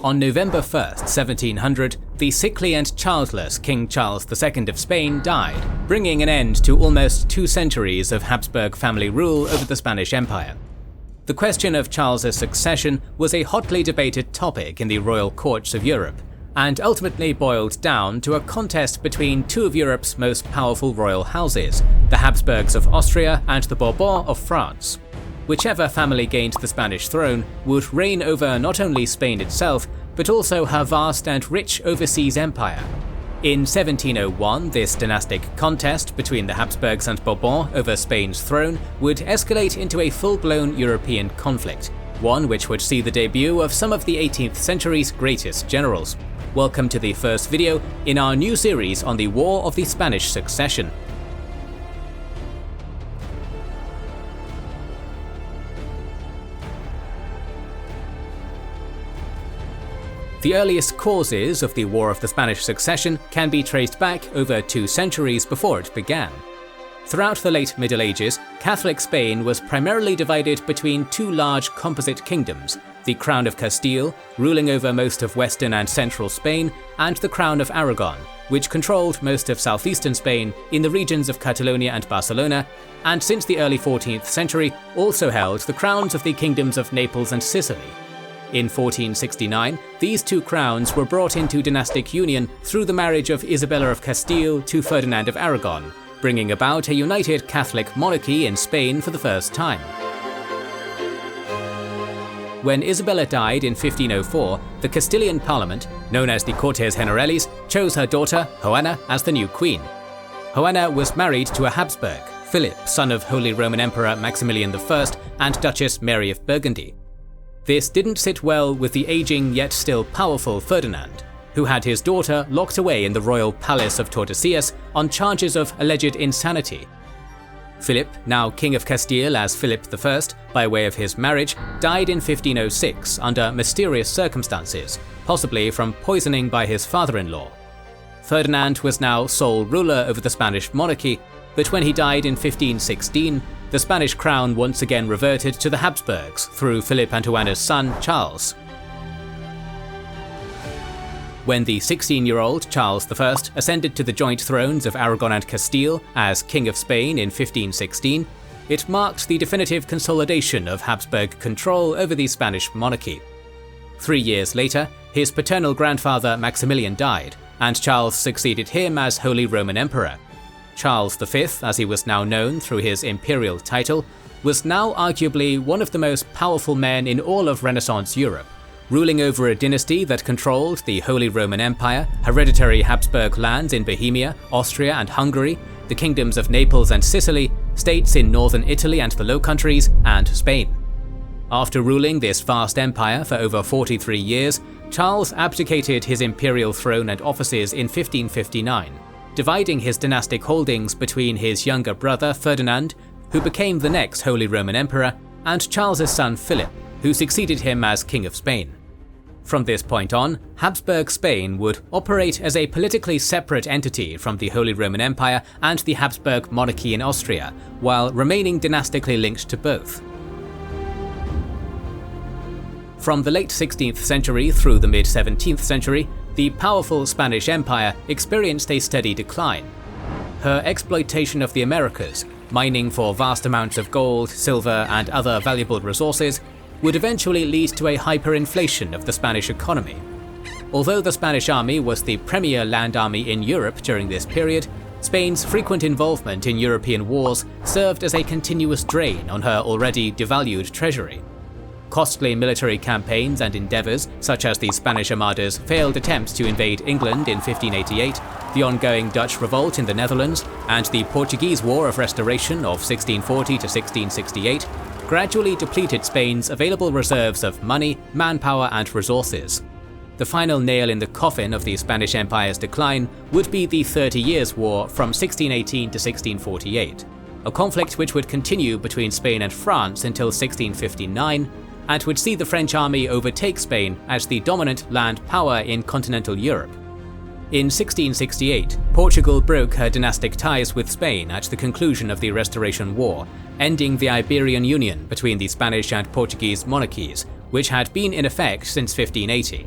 On November 1st, 1700, the sickly and childless King Charles II of Spain died, bringing an end to almost 2 centuries of Habsburg family rule over the Spanish Empire. The question of Charles's succession was a hotly debated topic in the royal courts of Europe, and ultimately boiled down to a contest between 2 of Europe's most powerful royal houses, the Habsburgs of Austria and the Bourbons of France. Whichever family gained the Spanish throne would reign over not only Spain itself, but also her vast and rich overseas empire. In 1701, this dynastic contest between the Habsburgs and Bourbon over Spain's throne would escalate into a full-blown European conflict, one which would see the debut of some of the 18th century's greatest generals. Welcome to the first video in our new series on the War of the Spanish Succession. The earliest causes of the War of the Spanish Succession can be traced back over 2 centuries before it began. Throughout the late Middle Ages, Catholic Spain was primarily divided between 2 large composite kingdoms, the Crown of Castile, ruling over most of western and central Spain, and the Crown of Aragon, which controlled most of southeastern Spain in the regions of Catalonia and Barcelona, and since the early 14th century also held the crowns of the kingdoms of Naples and Sicily. In 1469, these 2 crowns were brought into dynastic union through the marriage of Isabella of Castile to Ferdinand of Aragon, bringing about a united Catholic monarchy in Spain for the first time. When Isabella died in 1504, the Castilian parliament, known as the Cortes Generales, chose her daughter, Joanna, as the new queen. Joanna was married to a Habsburg, Philip, son of Holy Roman Emperor Maximilian I and Duchess Mary of Burgundy. This didn't sit well with the aging yet still powerful Ferdinand, who had his daughter locked away in the royal palace of Tordesillas on charges of alleged insanity. Philip, now King of Castile as Philip I by way of his marriage, died in 1506 under mysterious circumstances, possibly from poisoning by his father-in-law. Ferdinand was now sole ruler over the Spanish monarchy, but when he died in 1516, the Spanish crown once again reverted to the Habsburgs through Philip and Joanna's son, Charles. When the 16-year-old Charles I ascended to the joint thrones of Aragon and Castile as King of Spain in 1516, it marked the definitive consolidation of Habsburg control over the Spanish monarchy. 3 years later, his paternal grandfather Maximilian died, and Charles succeeded him as Holy Roman Emperor. Charles V, as he was now known through his imperial title, was now arguably one of the most powerful men in all of Renaissance Europe, ruling over a dynasty that controlled the Holy Roman Empire, hereditary Habsburg lands in Bohemia, Austria and Hungary, the kingdoms of Naples and Sicily, states in northern Italy and the Low Countries, and Spain. After ruling this vast empire for over 43 years, Charles abdicated his imperial throne and offices in 1559, dividing his dynastic holdings between his younger brother Ferdinand, who became the next Holy Roman Emperor, and Charles's son Philip, who succeeded him as King of Spain. From this point on, Habsburg Spain would operate as a politically separate entity from the Holy Roman Empire and the Habsburg monarchy in Austria, while remaining dynastically linked to both. From the late 16th century through the mid-17th century, the powerful Spanish Empire experienced a steady decline. Her exploitation of the Americas, mining for vast amounts of gold, silver, and other valuable resources, would eventually lead to a hyperinflation of the Spanish economy. Although the Spanish army was the premier land army in Europe during this period, Spain's frequent involvement in European wars served as a continuous drain on her already devalued treasury. Costly military campaigns and endeavours, such as the Spanish Armada's failed attempt to invade England in 1588, the ongoing Dutch revolt in the Netherlands, and the Portuguese War of Restoration of 1640 to 1668, gradually depleted Spain's available reserves of money, manpower, and resources. The final nail in the coffin of the Spanish Empire's decline would be the 30 Years' War from 1618 to 1648, a conflict which would continue between Spain and France until 1659, and would see the French army overtake Spain as the dominant land power in continental Europe. In 1668, Portugal broke her dynastic ties with Spain at the conclusion of the Restoration War, ending the Iberian Union between the Spanish and Portuguese monarchies, which had been in effect since 1580.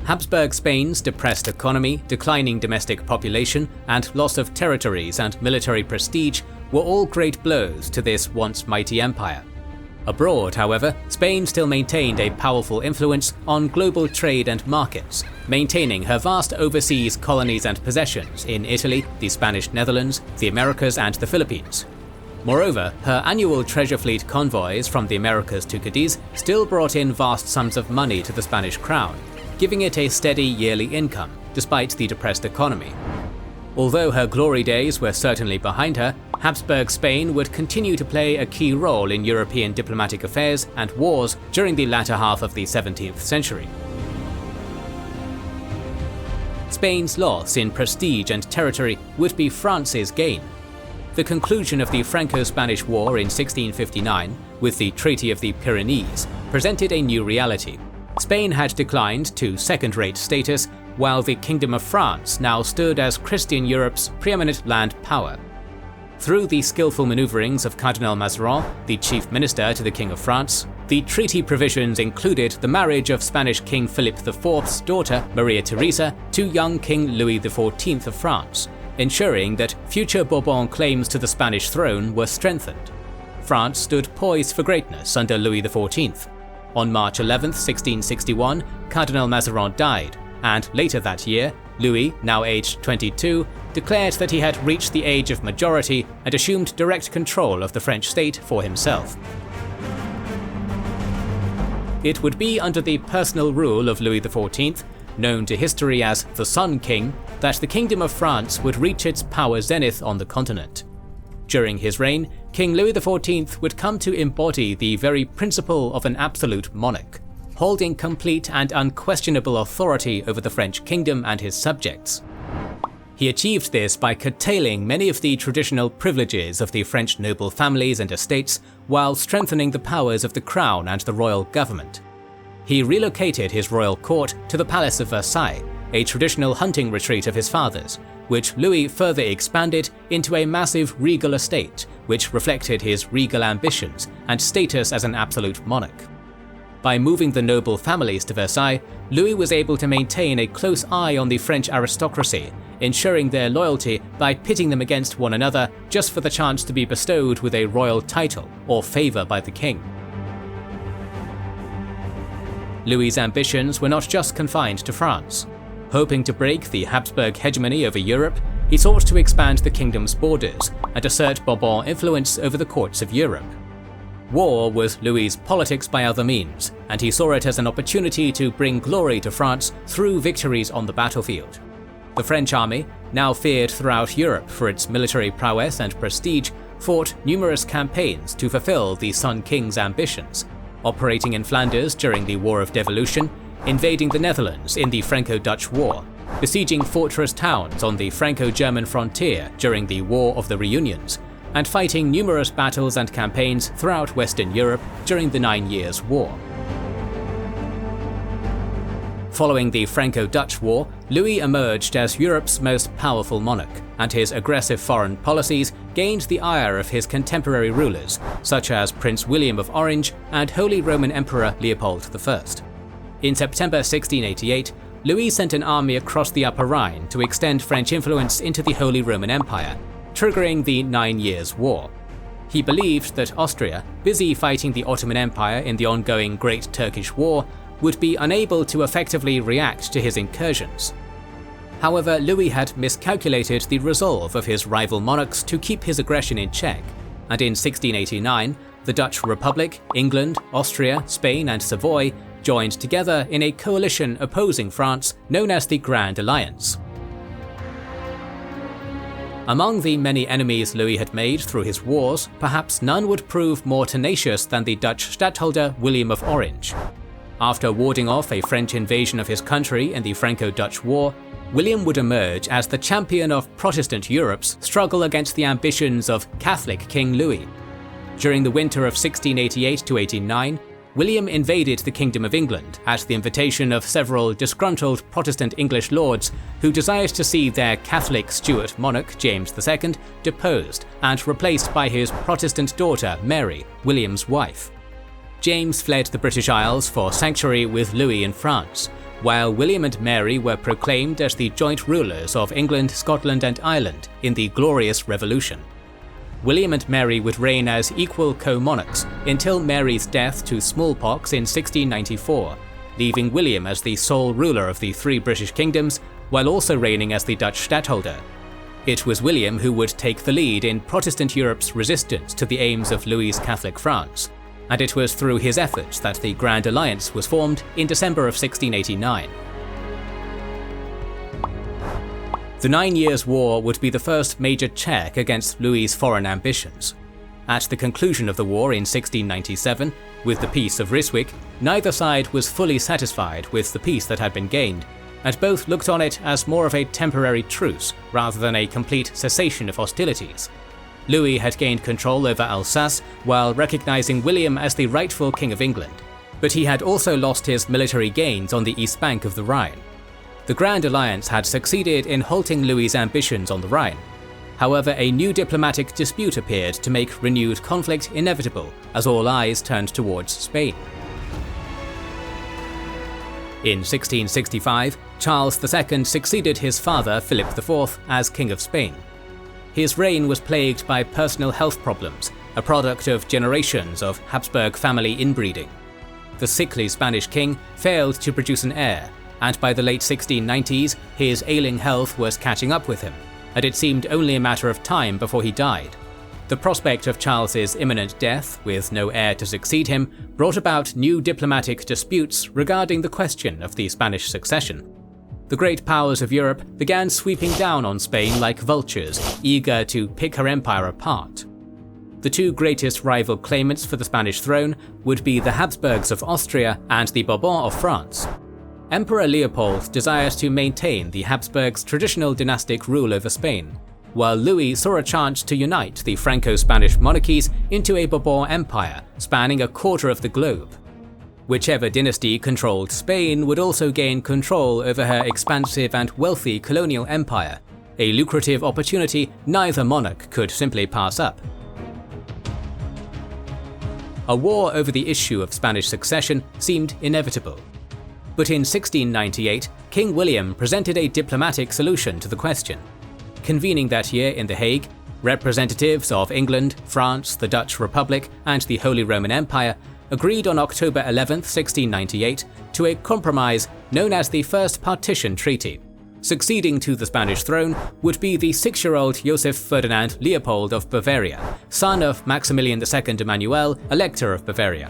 Habsburg Spain's depressed economy, declining domestic population, and loss of territories and military prestige were all great blows to this once mighty empire. Abroad, however, Spain still maintained a powerful influence on global trade and markets, maintaining her vast overseas colonies and possessions in Italy, the Spanish Netherlands, the Americas, and the Philippines. Moreover, her annual treasure fleet convoys from the Americas to Cadiz still brought in vast sums of money to the Spanish crown, giving it a steady yearly income, despite the depressed economy. Although her glory days were certainly behind her, Habsburg Spain would continue to play a key role in European diplomatic affairs and wars during the latter half of the 17th century. Spain's loss in prestige and territory would be France's gain. The conclusion of the Franco-Spanish War in 1659, with the Treaty of the Pyrenees, presented a new reality. Spain had declined to second-rate status, while the Kingdom of France now stood as Christian Europe's preeminent land power. Through the skillful maneuverings of Cardinal Mazarin, the chief minister to the King of France, the treaty provisions included the marriage of Spanish King Philip IV's daughter, Maria Theresa, to young King Louis XIV of France, ensuring that future Bourbon claims to the Spanish throne were strengthened. France stood poised for greatness under Louis XIV. On March 11, 1661, Cardinal Mazarin died, and later that year, Louis, now aged 22, declared that he had reached the age of majority and assumed direct control of the French state for himself. It would be under the personal rule of Louis XIV, known to history as the Sun King, that the Kingdom of France would reach its power zenith on the continent. During his reign, King Louis XIV would come to embody the very principle of an absolute monarch, holding complete and unquestionable authority over the French kingdom and his subjects. He achieved this by curtailing many of the traditional privileges of the French noble families and estates, while strengthening the powers of the crown and the royal government. He relocated his royal court to the Palace of Versailles, a traditional hunting retreat of his father's, which Louis further expanded into a massive regal estate, which reflected his regal ambitions and status as an absolute monarch. By moving the noble families to Versailles, Louis was able to maintain a close eye on the French aristocracy, ensuring their loyalty by pitting them against one another just for the chance to be bestowed with a royal title or favour by the king. Louis's ambitions were not just confined to France. Hoping to break the Habsburg hegemony over Europe, he sought to expand the kingdom's borders and assert Bourbon influence over the courts of Europe. War was Louis's politics by other means, and he saw it as an opportunity to bring glory to France through victories on the battlefield. The French army, now feared throughout Europe for its military prowess and prestige, fought numerous campaigns to fulfill the Sun King's ambitions, operating in Flanders during the War of Devolution, invading the Netherlands in the Franco-Dutch War, besieging fortress towns on the Franco-German frontier during the War of the Reunions, and fighting numerous battles and campaigns throughout Western Europe during the 9 Years' War. Following the Franco-Dutch War, Louis emerged as Europe's most powerful monarch, and his aggressive foreign policies gained the ire of his contemporary rulers, such as Prince William of Orange and Holy Roman Emperor Leopold I. In September 1688, Louis sent an army across the Upper Rhine to extend French influence into the Holy Roman Empire, triggering the 9 Years' War. He believed that Austria, busy fighting the Ottoman Empire in the ongoing Great Turkish War, would be unable to effectively react to his incursions. However, Louis had miscalculated the resolve of his rival monarchs to keep his aggression in check, and in 1689, the Dutch Republic, England, Austria, Spain, and Savoy joined together in a coalition opposing France known as the Grand Alliance. Among the many enemies Louis had made through his wars, perhaps none would prove more tenacious than the Dutch stadtholder William of Orange. After warding off a French invasion of his country in the Franco-Dutch War, William would emerge as the champion of Protestant Europe's struggle against the ambitions of Catholic King Louis. During the winter of 1688–89, William invaded the Kingdom of England at the invitation of several disgruntled Protestant English lords who desired to see their Catholic Stuart monarch James II deposed and replaced by his Protestant daughter Mary, William's wife. James fled the British Isles for sanctuary with Louis in France, while William and Mary were proclaimed as the joint rulers of England, Scotland and Ireland in the Glorious Revolution. William and Mary would reign as equal co-monarchs until Mary's death to smallpox in 1694, leaving William as the sole ruler of the three British kingdoms, while also reigning as the Dutch stadtholder. It was William who would take the lead in Protestant Europe's resistance to the aims of Louis's Catholic France, and it was through his efforts that the Grand Alliance was formed in December of 1689. The 9 Years' War would be the first major check against Louis's foreign ambitions. At the conclusion of the war in 1697, with the Peace of Ryswick, neither side was fully satisfied with the peace that had been gained, and both looked on it as more of a temporary truce rather than a complete cessation of hostilities. Louis had gained control over Alsace while recognizing William as the rightful King of England, but he had also lost his military gains on the east bank of the Rhine. The Grand Alliance had succeeded in halting Louis's ambitions on the Rhine. However, a new diplomatic dispute appeared to make renewed conflict inevitable as all eyes turned towards Spain. In 1665, Charles II succeeded his father Philip IV as King of Spain. His reign was plagued by personal health problems, a product of generations of Habsburg family inbreeding. The sickly Spanish king failed to produce an heir, and by the late 1690s his ailing health was catching up with him, and it seemed only a matter of time before he died. The prospect of Charles's imminent death, with no heir to succeed him, brought about new diplomatic disputes regarding the question of the Spanish succession. The great powers of Europe began sweeping down on Spain like vultures, eager to pick her empire apart. The two greatest rival claimants for the Spanish throne would be the Habsburgs of Austria and the Bourbons of France. Emperor Leopold desired to maintain the Habsburgs' traditional dynastic rule over Spain, while Louis saw a chance to unite the Franco-Spanish monarchies into a Bourbon empire spanning a quarter of the globe. Whichever dynasty controlled Spain would also gain control over her expansive and wealthy colonial empire, a lucrative opportunity neither monarch could simply pass up. A war over the issue of Spanish succession seemed inevitable. But in 1698, King William presented a diplomatic solution to the question. Convening that year in The Hague, representatives of England, France, the Dutch Republic, and the Holy Roman Empire agreed on October 11, 1698, to a compromise known as the First Partition Treaty. Succeeding to the Spanish throne would be the 6-year-old Joseph Ferdinand Leopold of Bavaria, son of Maximilian II Emmanuel, Elector of Bavaria.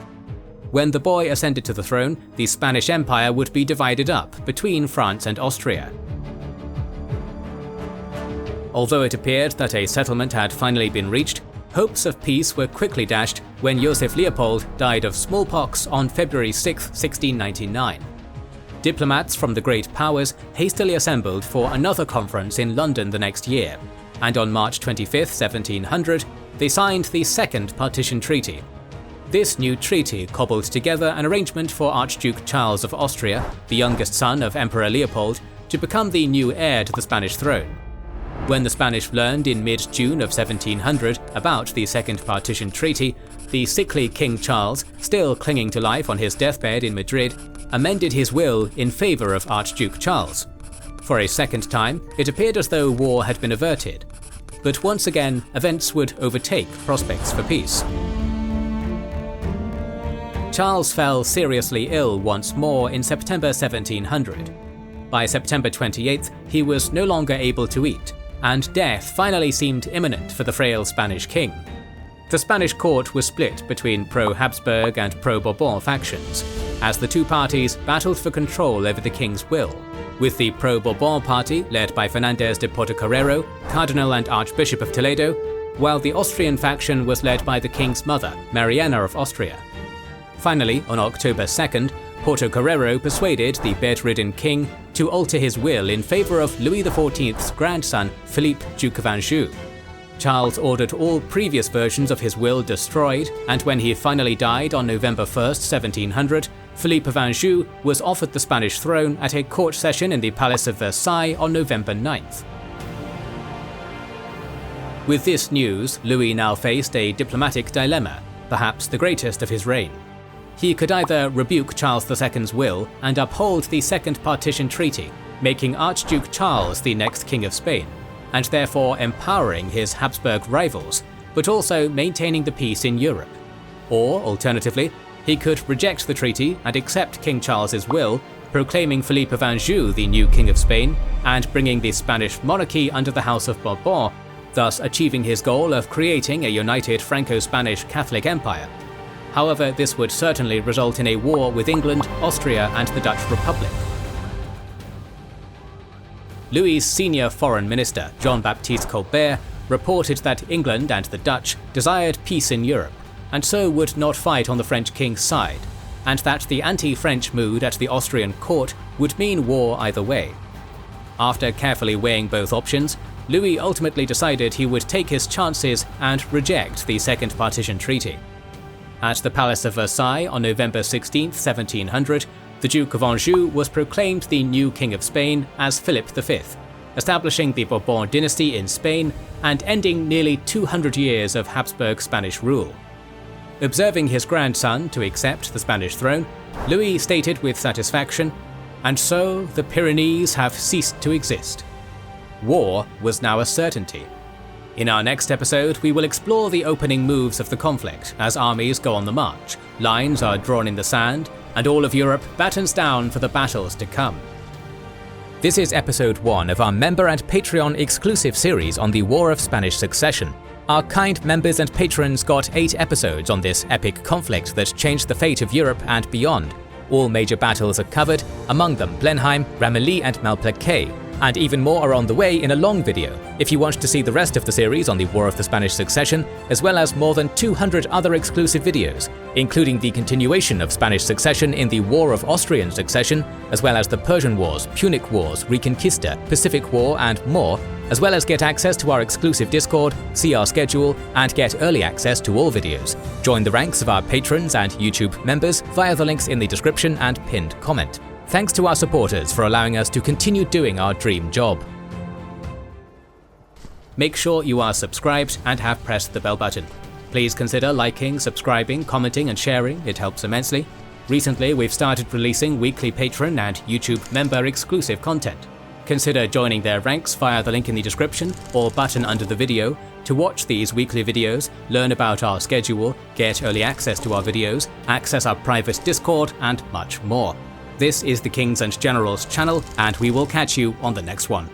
When the boy ascended to the throne, the Spanish Empire would be divided up between France and Austria. Although it appeared that a settlement had finally been reached, hopes of peace were quickly dashed when Joseph Leopold died of smallpox on February 6, 1699. Diplomats from the great powers hastily assembled for another conference in London the next year, and on March 25, 1700, they signed the Second Partition Treaty. This new treaty cobbled together an arrangement for Archduke Charles of Austria, the youngest son of Emperor Leopold, to become the new heir to the Spanish throne. When the Spanish learned in mid-June of 1700 about the Second Partition Treaty, the sickly King Charles, still clinging to life on his deathbed in Madrid, amended his will in favour of Archduke Charles. For a second time, it appeared as though war had been averted. But once again, events would overtake prospects for peace. Charles fell seriously ill once more in September 1700. By September 28th, he was no longer able to eat, and death finally seemed imminent for the frail Spanish king. The Spanish court was split between pro-Habsburg and pro-Bourbon factions, as the two parties battled for control over the king's will, with the pro-Bourbon party led by Fernández de Portocarrero, Cardinal and Archbishop of Toledo, while the Austrian faction was led by the king's mother, Mariana of Austria. Finally, on October 2nd, Portocarrero persuaded the bedridden king to alter his will in favour of Louis XIV's grandson, Philippe, Duke of Anjou. Charles ordered all previous versions of his will destroyed, and when he finally died on November 1st, 1700, Philippe of Anjou was offered the Spanish throne at a court session in the Palace of Versailles on November 9th. With this news, Louis now faced a diplomatic dilemma, perhaps the greatest of his reign. he could either rebuke Charles II's will and uphold the Second Partition Treaty, making Archduke Charles the next King of Spain, and therefore empowering his Habsburg rivals, but also maintaining the peace in Europe. Or, alternatively, he could reject the treaty and accept King Charles's will, proclaiming Philippe of Anjou the new King of Spain and bringing the Spanish monarchy under the House of Bourbon, thus achieving his goal of creating a united Franco-Spanish Catholic Empire. However, this would certainly result in a war with England, Austria, and the Dutch Republic. Louis's senior foreign minister, Jean-Baptiste Colbert, reported that England and the Dutch desired peace in Europe, and so would not fight on the French king's side, and that the anti-French mood at the Austrian court would mean war either way. After carefully weighing both options, Louis ultimately decided he would take his chances and reject the Second Partition Treaty. At the Palace of Versailles on November 16, 1700, the Duke of Anjou was proclaimed the new King of Spain as Philip V, establishing the Bourbon dynasty in Spain and ending nearly 200 years of Habsburg Spanish rule. Observing his grandson to accept the Spanish throne, Louis stated with satisfaction, "And so the Pyrenees have ceased to exist." War was now a certainty. In our next episode, we will explore the opening moves of the conflict as armies go on the march, lines are drawn in the sand, and all of Europe battens down for the battles to come. This is episode 1 of our member and Patreon exclusive series on the War of Spanish Succession. Our kind members and patrons got 8 episodes on this epic conflict that changed the fate of Europe and beyond. All major battles are covered, among them Blenheim, Ramillies and Malplaquet, and even more are on the way in a long video. If you want to see the rest of the series on the War of the Spanish Succession, as well as more than 200 other exclusive videos, including the continuation of Spanish succession in the War of Austrian Succession, as well as the Persian Wars, Punic Wars, Reconquista, Pacific War, and more, as well as get access to our exclusive Discord, see our schedule, and get early access to all videos. Join the ranks of our patrons and YouTube members via the links in the description and pinned comment. Thanks to our supporters for allowing us to continue doing our dream job. Make sure you are subscribed and have pressed the bell button. Please consider liking, subscribing, commenting and sharing, it helps immensely. Recently we've started releasing weekly patron and YouTube member exclusive content. Consider joining their ranks via the link in the description or button under the video to watch these weekly videos, learn about our schedule, get early access to our videos, access our private Discord and much more. This is the Kings and Generals channel, and we will catch you on the next one.